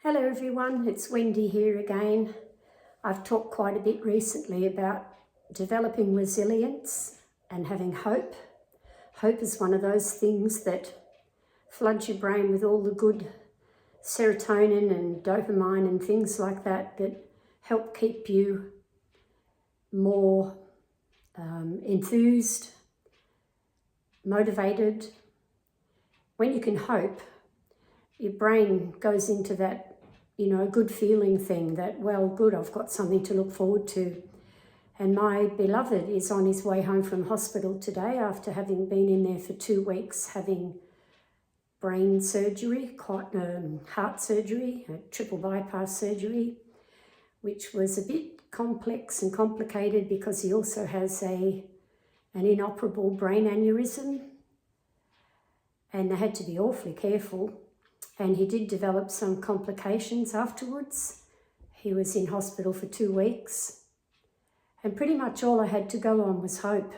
Hello everyone, it's Wendy here again. I've talked quite a bit recently about developing resilience and having hope. Hope is one of those things that floods your brain with all the good serotonin and dopamine and things like that that help keep you more enthused, motivated. When you can hope, your brain goes into that good feeling thing that, well, good, I've got something to look forward to. And my beloved is on his way home from hospital today after having been in there for 2 weeks having brain surgery, heart surgery, a triple bypass surgery, which was a bit complex and complicated because he also has an inoperable brain aneurysm, and they had to be awfully careful. And he did develop some complications afterwards. He was in hospital for 2 weeks. And pretty much all I had to go on was hope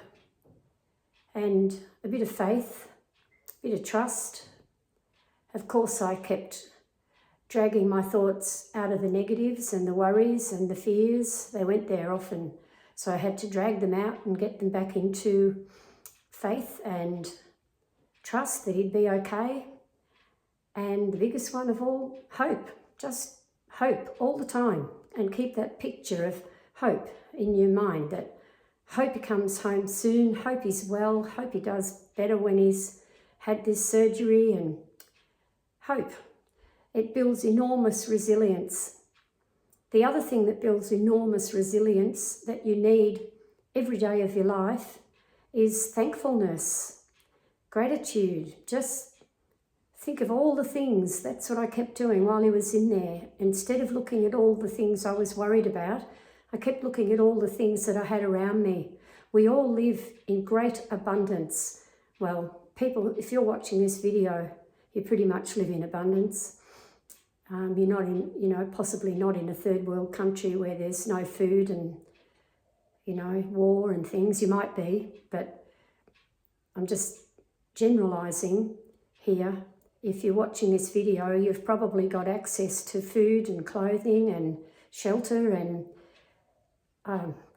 and a bit of faith, a bit of trust. Of course, I kept dragging my thoughts out of the negatives and the worries and the fears. They went there often. So I had to drag them out and get them back into faith and trust that he'd be okay. And the biggest one of all, hope. Just hope all the time, and keep that picture of hope in your mind, that hope he comes home soon, hope he's well, hope he does better when he's had this surgery, and hope. It builds enormous resilience. The other thing that builds enormous resilience that you need every day of your life is thankfulness, gratitude. Just think of all the things. That's what I kept doing while he was in there. Instead of looking at all the things I was worried about, I kept looking at all the things that I had around me. We all live in great abundance. Well, people, if you're watching this video, you pretty much live in abundance. You're not in, possibly not in a third world country where there's no food and, war and things. You might be, but I'm just generalising here. If you're watching this video, you've probably got access to food and clothing and shelter and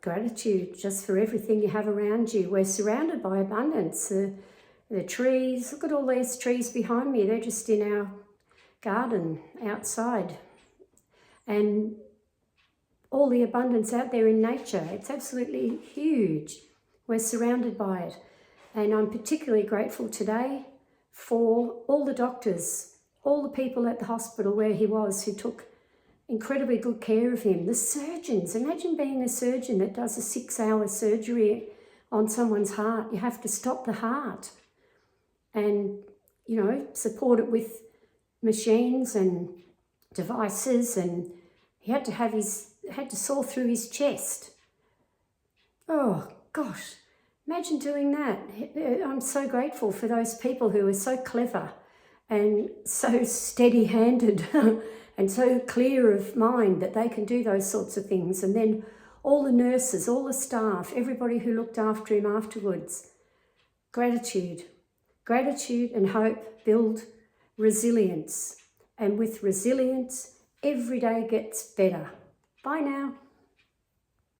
gratitude just for everything you have around you. We're surrounded by abundance. The trees, look at all these trees behind me. They're just in our garden outside. And all the abundance out there in nature. It's absolutely huge. We're surrounded by it. And I'm particularly grateful today for all the doctors, all the people at the hospital where he was who took incredibly good care of him. The surgeons, imagine being a surgeon that does a 6-hour surgery on someone's heart. You have to stop the heart and, support it with machines and devices, and he had to saw through his chest. Oh, gosh. Imagine doing that. I'm so grateful for those people who are so clever and so steady-handed and so clear of mind that they can do those sorts of things. And then all the nurses, all the staff, everybody who looked after him afterwards. Gratitude. Gratitude and hope build resilience. And with resilience, every day gets better. Bye now.